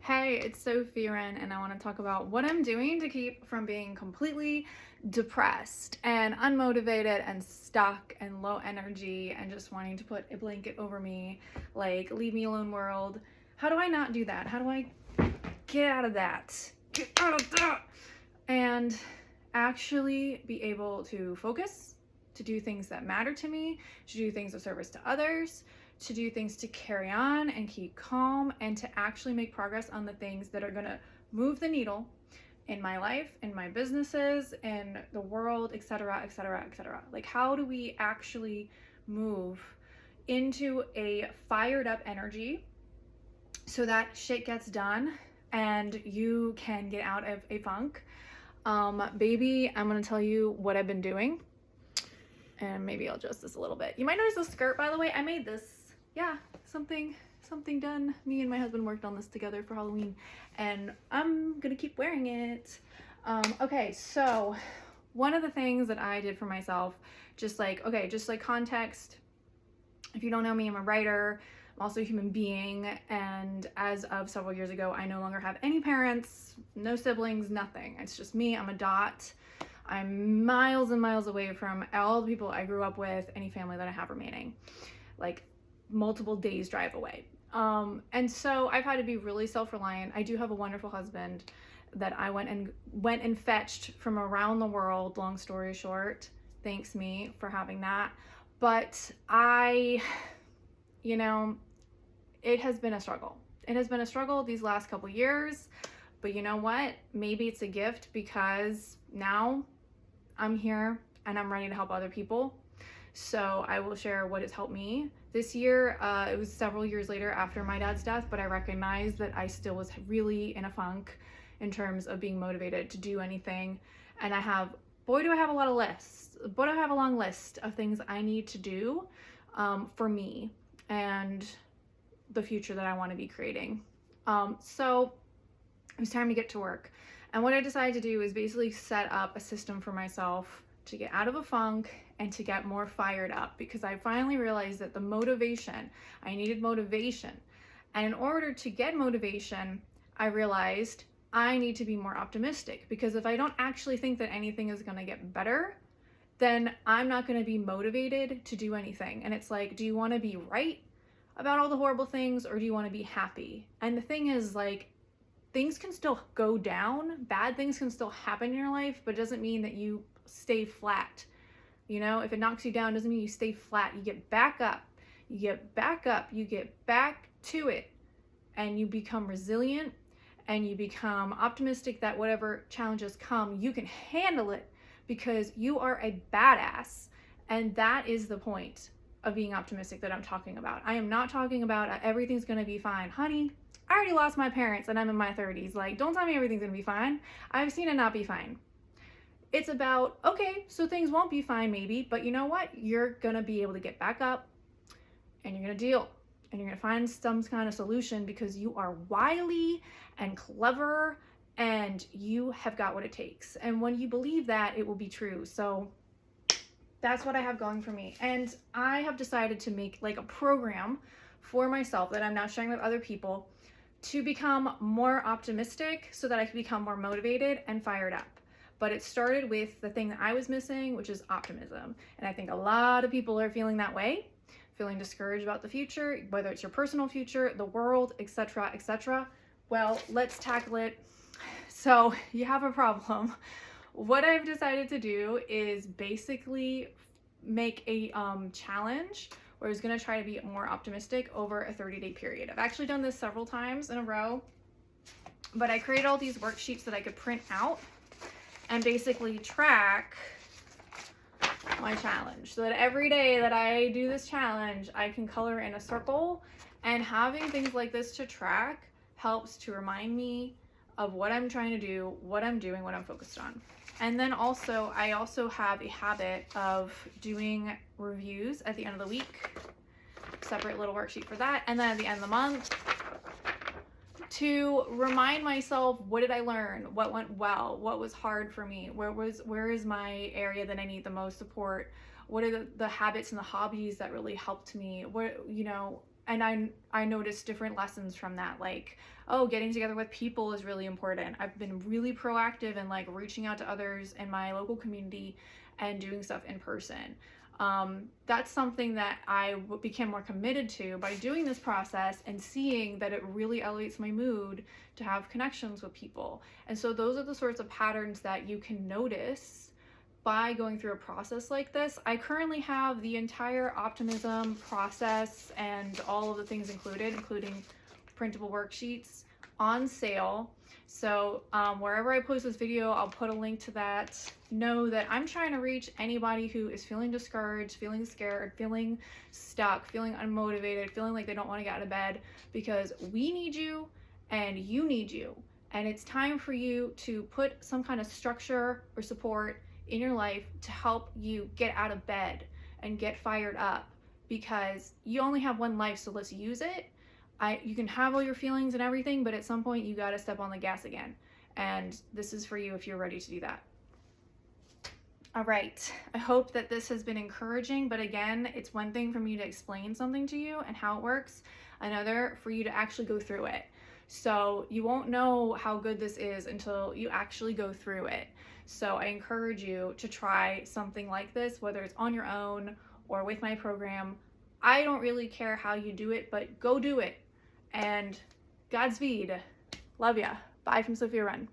Hey, it's Sophie Ren, and I want to talk about what I'm doing to keep from being completely depressed and unmotivated and stuck and low energy and just wanting to put a blanket over me, like, leave me alone, world. How do I not do that? How do I get out of that? Get out of that! And actually be able to focus, to do things that matter to me, to do things of service to others, to do things to carry on and keep calm, and to actually make progress on the things that are going to move the needle in my life, in my businesses, in the world, etc., etc., etc. Like, how do we actually move into a fired up energy so that shit gets done and you can get out of a funk? Baby, I'm going to tell you what I've been doing. And maybe I'll adjust this a little bit. You might notice the skirt, by the way. I made this. Yeah, something done. Me and my husband worked on this together for Halloween, and I'm gonna keep wearing it. Okay, so one of the things that I did for myself, just like context. If you don't know me, I'm a writer. I'm also a human being, and as of several years ago, I no longer have any parents, no siblings, nothing. It's just me. I'm a dot. I'm miles and miles away from all the people I grew up with, any family that I have remaining, like multiple days drive away. And so I've had to be really self-reliant. I do have a wonderful husband that I went and fetched from around the world, long story short. Thanks me for having that. But it has been a struggle. It has been a struggle these last couple years. But you know what? Maybe it's a gift because now I'm here and I'm ready to help other people. So I will share what has helped me this year. It was several years later after my dad's death, but I recognized that I still was really in a funk in terms of being motivated to do anything. And boy, do I have a lot of lists. Boy, do I have a long list of things I need to do for me and the future that I want to be creating. So it was time to get to work. And what I decided to do is basically set up a system for myself to get out of a funk and to get more fired up, because I finally realized that I needed motivation. And in order to get motivation, I realized I need to be more optimistic, because if I don't actually think that anything is going to get better, then I'm not going to be motivated to do anything. And it's like, do you want to be right about all the horrible things, or do you want to be happy? And the thing is, like, things can still go down, bad things can still happen in your life, but it doesn't mean that you stay flat. If it knocks you down, doesn't mean you stay flat. You get back up, you get back up, you get back to it, and you become resilient, and you become optimistic that whatever challenges come, you can handle it because you are a badass. And that is the point of being optimistic that I'm talking about. I am not talking about everything's gonna be fine. Honey, I already lost my parents and I'm in my 30s. Like, don't tell me everything's gonna be fine. I've seen it not be fine. It's about, okay, so things won't be fine maybe, but you know what? You're gonna be able to get back up and you're gonna deal and you're gonna find some kind of solution, because you are wily and clever and you have got what it takes. And when you believe that, it will be true. So that's what I have going for me. And I have decided to make like a program for myself that I'm now sharing with other people to become more optimistic so that I can become more motivated and fired up. But it started with the thing that I was missing, which is optimism. And I think a lot of people are feeling that way, feeling discouraged about the future, whether it's your personal future, the world, etc., etc. Well, let's tackle it. So you have a problem. What I've decided to do is basically make a challenge where I was going to try to be more optimistic over a 30-day period. I've actually done this several times in a row, but I created all these worksheets that I could print out and basically track my challenge, so that every day that I do this challenge, I can color in a circle. And having things like this to track helps to remind me of what I'm trying to do, what I'm doing, what I'm focused on. And then also, I also have a habit of doing reviews at the end of the week, separate little worksheet for that. And then at the end of the month, to remind myself, what did I learn? What went well? What was hard for me? Where is my area that I need the most support? What are the habits and the hobbies that really helped me? I noticed different lessons from that, like, oh, getting together with people is really important. I've been really proactive in like reaching out to others in my local community and doing stuff in person. That's something that I became more committed to by doing this process and seeing that it really elevates my mood to have connections with people. And so those are the sorts of patterns that you can notice by going through a process like this. I currently have the entire optimism process and all of the things included, including printable worksheets, on sale. So wherever I post this video, I'll put a link to that. Know that I'm trying to reach anybody who is feeling discouraged, feeling scared, feeling stuck, feeling unmotivated, feeling like they don't want to get out of bed, because we need you and you need you. And it's time for you to put some kind of structure or support in your life to help you get out of bed and get fired up, because you only have one life, so let's use it. You can have all your feelings and everything, but at some point you got to step on the gas again. And this is for you if you're ready to do that. All right. I hope that this has been encouraging, but again, it's one thing for me to explain something to you and how it works, another for you to actually go through it. So you won't know how good this is until you actually go through it. So I encourage you to try something like this, whether it's on your own or with my program. I don't really care how you do it, but go do it. And Godspeed. Love ya. Bye from Sophia Wren.